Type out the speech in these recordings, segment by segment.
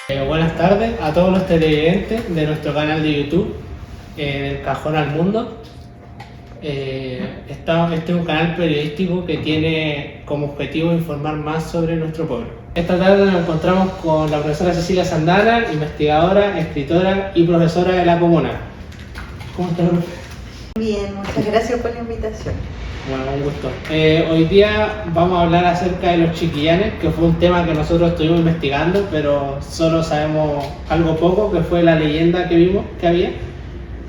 Buenas tardes a todos los televidentes de nuestro canal de YouTube, del Cajón al Mundo. Este es un canal periodístico que tiene como objetivo informar más sobre nuestro pueblo. Esta tarde nos encontramos con la profesora Cecilia Sandana, investigadora, escritora y profesora de la comuna. ¿Cómo estás, profe? Bien, muchas gracias por la invitación. Bueno, un gusto. Hoy día vamos a hablar acerca de los chiquillanes, que fue un tema que nosotros estuvimos investigando, pero solo sabemos algo poco, que fue la leyenda que vimos que había.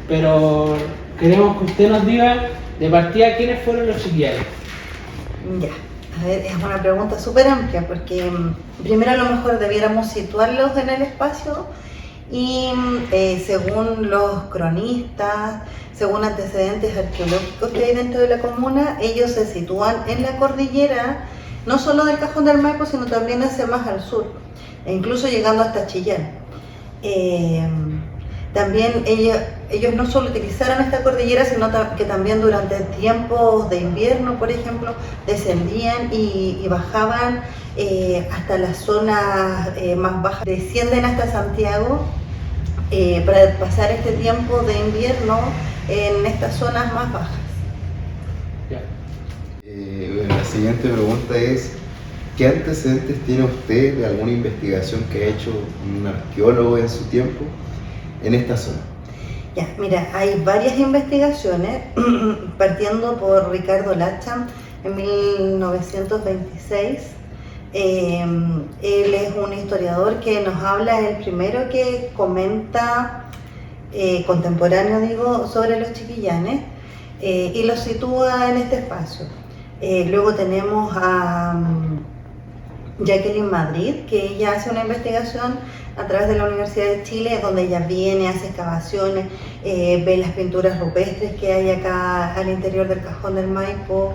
Pero queremos que usted nos diga de partida quiénes fueron los chiquillanes. Ya, a ver, es una pregunta súper amplia porque primero a lo mejor debiéramos situarlos en el espacio y según los cronistas, según antecedentes arqueológicos que hay dentro de la comuna, ellos se sitúan en la cordillera, no solo del Cajón del Maipo, sino también hacia más al sur, e incluso llegando hasta Chillán. También ellos no solo utilizaron esta cordillera, sino que también durante tiempos de invierno, por ejemplo, descendían y bajaban hasta las zonas más bajas. Descienden hasta Santiago para pasar este tiempo de invierno en estas zonas más bajas. La siguiente pregunta es: ¿qué antecedentes tiene usted de alguna investigación que ha hecho un arqueólogo en su tiempo en esta zona? Ya, mira, hay varias investigaciones, partiendo por Ricardo Lacham en 1926. Él es un historiador que nos habla, el primero que comenta, contemporáneo digo, sobre los chiquillanes y los sitúa en este espacio. Luego tenemos a Jacqueline Madrid, que ella hace una investigación a través de la Universidad de Chile, donde ella viene, hace excavaciones, ve las pinturas rupestres que hay acá al interior del Cajón del Maipo.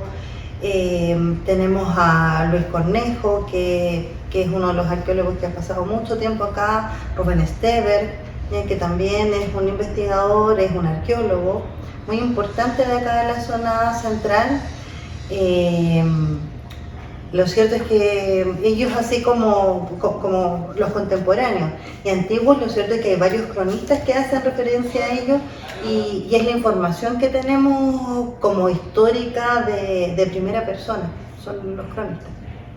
Tenemos a Luis Cornejo, que es uno de los arqueólogos que ha pasado mucho tiempo acá, Rubén Stever, que también es un investigador, es un arqueólogo muy importante de acá de la zona central. Lo cierto es que ellos, así como los contemporáneos y antiguos, lo cierto es que hay varios cronistas que hacen referencia a ellos y es la información que tenemos como histórica de primera persona, son los cronistas.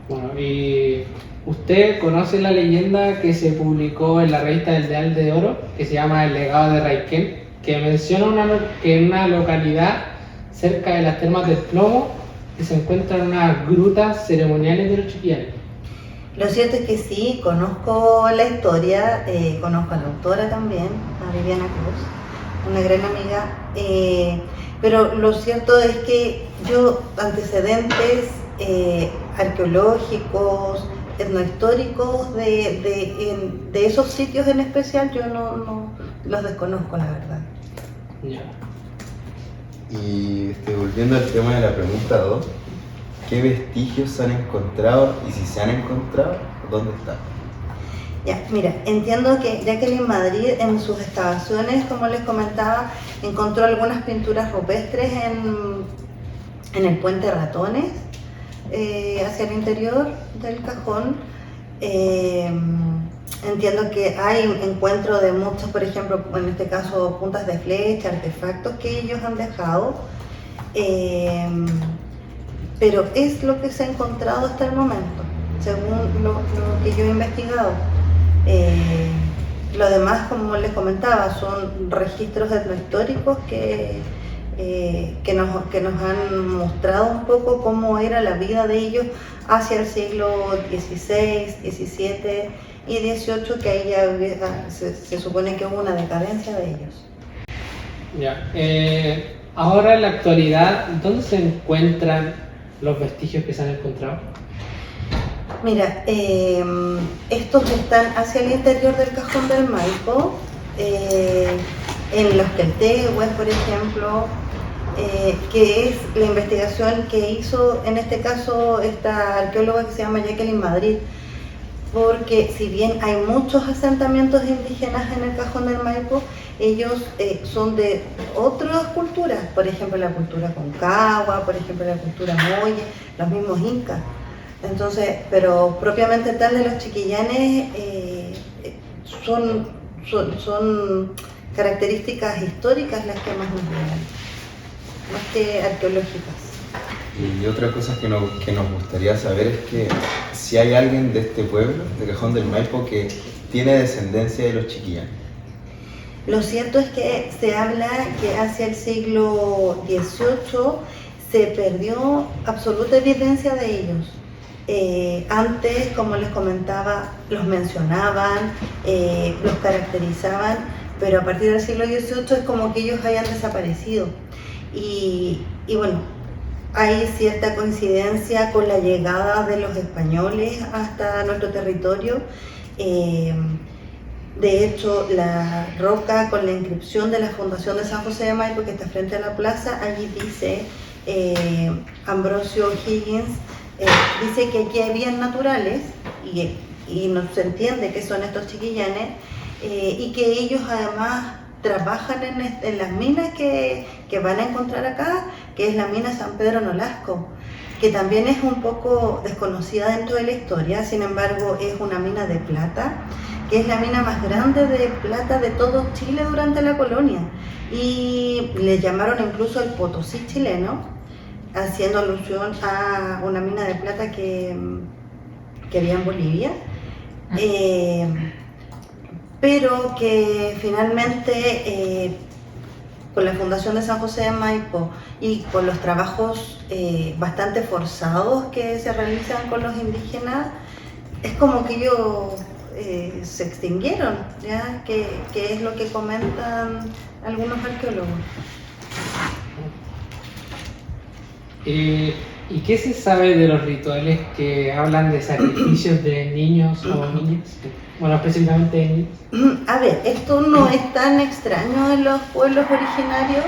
Bueno, ¿y usted conoce la leyenda que se publicó en la revista del Deal de Oro, que se llama El legado de Raiquén, que menciona que en una localidad cerca de las termas del Plomo que se encuentran unas grutas ceremoniales de los chiquillanes? Lo cierto es que sí, conozco la historia, conozco a la autora también, a Viviana Cruz, una gran amiga, pero lo cierto es que yo antecedentes arqueológicos, etnohistóricos de esos sitios en especial, yo no los desconozco, la verdad. Ya. Y volviendo al tema de la pregunta 2, ¿qué vestigios se han encontrado y si se han encontrado, dónde están? Ya, mira, entiendo que Jacqueline Madrid en sus excavaciones, como les comentaba, encontró algunas pinturas rupestres en el puente Ratones, hacia el interior del cajón. Entiendo que hay encuentro de muchos, por ejemplo, en este caso puntas de flecha, artefactos que ellos han dejado, pero es lo que se ha encontrado hasta el momento, según lo que yo he investigado. Lo demás, como les comentaba, son registros etnohistóricos que nos han mostrado un poco cómo era la vida de ellos hacia el siglo XVI, XVII y XVIII, que ahí ya se supone que hubo una decadencia de ellos. Ya. Ahora en la actualidad, ¿dónde se encuentran los vestigios que se han encontrado? Mira, estos están hacia el interior del Cajón del Maipo, en los Queltehues, por ejemplo, que es la investigación que hizo en este caso esta arqueóloga que se llama Jacqueline Madrid, porque si bien hay muchos asentamientos indígenas en el Cajón del Maipo, ellos son de otras culturas, por ejemplo la cultura Concagua, por ejemplo la cultura Moye, los mismos incas. Entonces, pero propiamente tal de los chiquillanes, son características históricas las que más nos llegan, más que arqueológicas. Y otra cosa que nos gustaría saber es que si hay alguien de este pueblo, de Cajón del Maipo, que tiene descendencia de los chiquillanes. Lo cierto es que se habla que hacia el siglo XVIII se perdió absoluta evidencia de ellos. Antes, como les comentaba, los mencionaban, los caracterizaban, pero a partir del siglo XVIII es como que ellos hayan desaparecido. Y bueno, hay cierta coincidencia con la llegada de los españoles hasta nuestro territorio. De hecho, la roca con la inscripción de la Fundación de San José de Maipo, que está frente a la plaza, allí dice Ambrosio Higgins, dice que aquí hay vías naturales y no se entiende que son estos chiquillanes, y que ellos además trabajan en las minas que van a encontrar acá, que es la mina San Pedro Nolasco, que también es un poco desconocida dentro de la historia. Sin embargo, es una mina de plata, que es la mina más grande de plata de todo Chile durante la colonia, y le llamaron incluso el Potosí chileno, haciendo alusión a una mina de plata que había en Bolivia, pero que finalmente con la Fundación de San José de Maipo y con los trabajos bastante forzados que se realizan con los indígenas, es como que ellos se extinguieron, ¿ya? Que es lo que comentan algunos arqueólogos. ¿Y qué se sabe de los rituales que hablan de sacrificios de niños o niñas? Bueno, específicamente de niños. A ver, esto no es tan extraño en los pueblos originarios,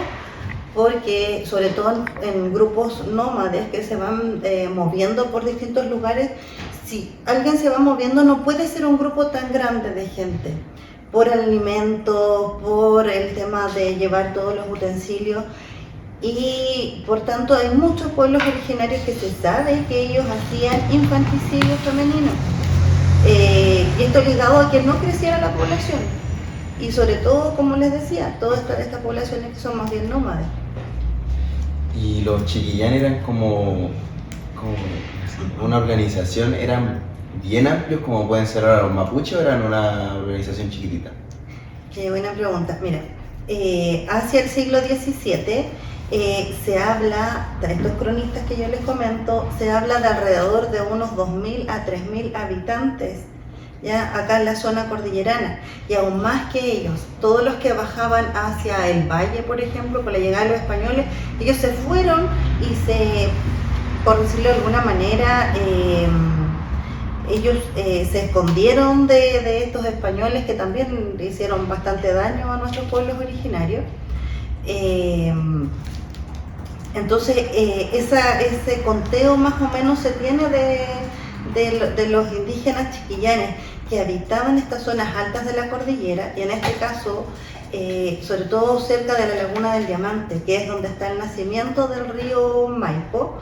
porque sobre todo en grupos nómades que se van moviendo por distintos lugares, si alguien se va moviendo no puede ser un grupo tan grande de gente, por alimentos, por el tema de llevar todos los utensilios, y por tanto hay muchos pueblos originarios que se sabe que ellos hacían infanticidio femenino, y esto ligado a que no creciera la población, y sobre todo, como les decía, todas estas poblaciones que son más bien nómades. Y los chiquillanes eran como una organización, eran bien amplios como pueden ser ahora los mapuches, o eran una organización chiquitita. Qué buena pregunta. Mira, hacia el siglo XVII se habla, de estos cronistas que yo les comento, se habla de alrededor de unos 2.000 a 3.000 habitantes, ya acá en la zona cordillerana, y aún más que ellos, todos los que bajaban hacia el valle, por ejemplo, con la llegada de los españoles, ellos se fueron y por decirlo de alguna manera, ellos se escondieron de estos españoles que también le hicieron bastante daño a nuestros pueblos originarios. Entonces, ese conteo más o menos se tiene de los indígenas chiquillanes que habitaban estas zonas altas de la cordillera, y en este caso, sobre todo cerca de la Laguna del Diamante, que es donde está el nacimiento del río Maipo,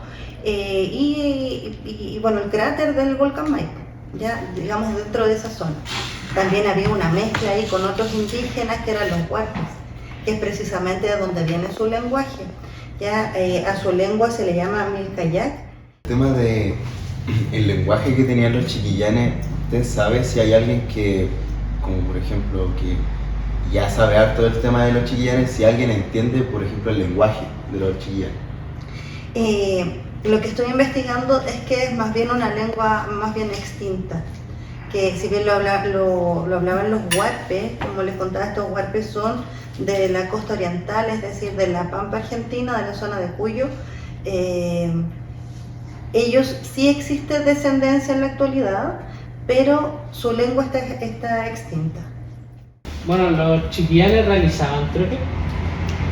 y bueno, el cráter del volcán Maipo, ya digamos dentro de esa zona. También había una mezcla ahí con otros indígenas que eran los huarpes, que es precisamente de donde viene su lenguaje. Ya a su lengua se le llama Milcayac. El tema de el lenguaje que tenían los chiquillanes, ¿usted sabe si hay alguien que, como por ejemplo, que ya sabe harto del tema de los chiquillanes, si alguien entiende, por ejemplo, el lenguaje de los chiquillanes? Lo que estoy investigando es que es más bien una lengua más bien extinta, que si bien lo hablaban los huarpes, como les contaba, estos huarpes son de la costa oriental, es decir, de la Pampa Argentina, de la zona de Cuyo. Ellos sí existe descendencia en la actualidad, pero su lengua está extinta. Bueno, los chiquillanes realizaban troque.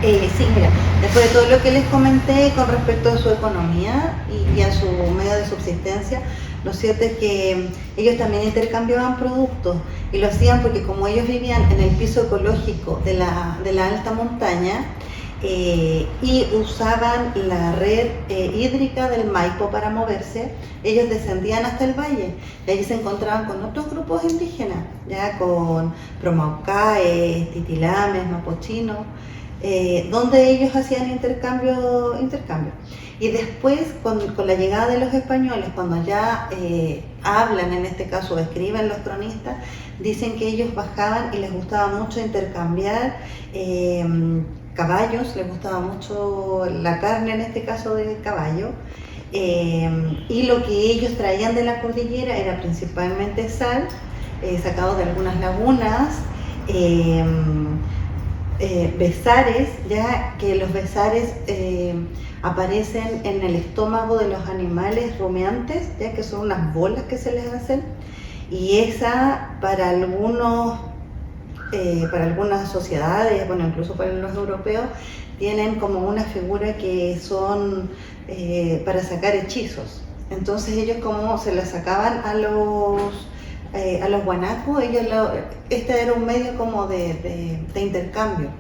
Sí, mira, después de todo lo que les comenté con respecto a su economía y a su medio de subsistencia, lo cierto es que ellos también intercambiaban productos, y lo hacían porque como ellos vivían en el piso ecológico de la alta montaña, y usaban la red hídrica del Maipo para moverse. Ellos descendían hasta el valle y allí se encontraban con otros grupos indígenas, ya con Promaucaes, Titilames, Mapochinos, donde ellos hacían intercambio. Y después, con la llegada de los españoles, cuando ya hablan, en este caso escriben los cronistas, dicen que ellos bajaban y les gustaba mucho intercambiar caballos, les gustaba mucho la carne, en este caso de caballo, y lo que ellos traían de la cordillera era principalmente sal, sacado de algunas lagunas, besares, ya que los besares aparecen en el estómago de los animales rumiantes, ya que son unas bolas que se les hacen, y esa para algunas sociedades, bueno, incluso para los europeos, tienen como una figura que son para sacar hechizos. Entonces ellos, como se la sacaban a los guanacos, este era un medio como de intercambio.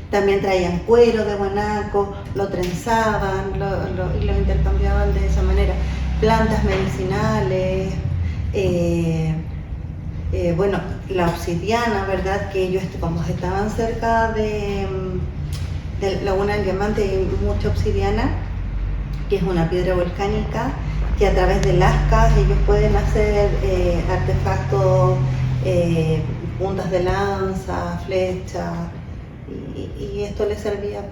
También traían cuero de guanaco, lo trenzaban y lo intercambiaban de esa manera. Plantas medicinales, bueno, la obsidiana, ¿verdad? Que ellos, como estaban cerca de Laguna del Diamante, hay mucha obsidiana, que es una piedra volcánica, que a través de lascas ellos pueden hacer artefactos, puntas de lanza, flechas, y esto les servía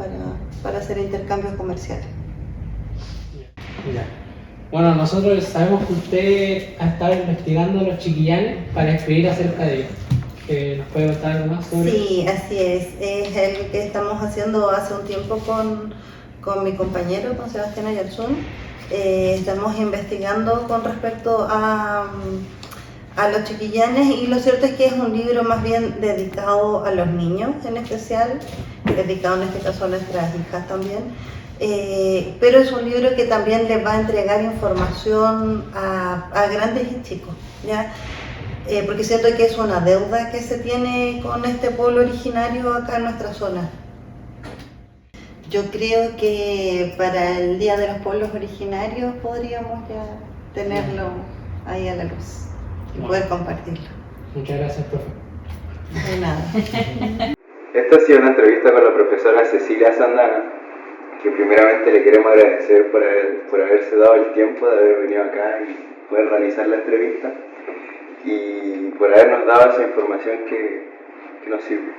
para hacer intercambios comerciales. Ya. Bueno, nosotros sabemos que usted ha estado investigando los chiquillanes para escribir acerca de ellos. ¿Nos puede contar algo más sobre eso? Sí, así es el que estamos haciendo hace un tiempo con mi compañero, con Sebastián Ayalzún. Estamos investigando con respecto a los chiquillanes, y lo cierto es que es un libro más bien dedicado a los niños en especial, dedicado en este caso a nuestras hijas también, pero es un libro que también les va a entregar información a grandes y chicos, ¿ya? Porque siento que es una deuda que se tiene con este pueblo originario acá en nuestra zona. Yo creo que para el Día de los Pueblos Originarios podríamos ya tenerlo ahí a la luz y poder compartirlo. Muchas gracias, profe. De nada. Esta ha sido una entrevista con la profesora Cecilia Sandana, que primeramente le queremos agradecer por haberse dado el tiempo de haber venido acá y poder realizar la entrevista, y por habernos dado esa información que nos sirve.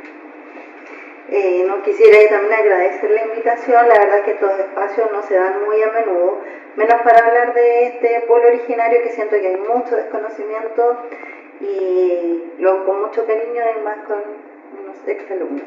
No quisiera también agradecer la invitación. La verdad es que estos espacios no se dan muy a menudo, menos para hablar de este pueblo originario, que siento que hay mucho desconocimiento, y con mucho cariño, y más con unos exalumnos.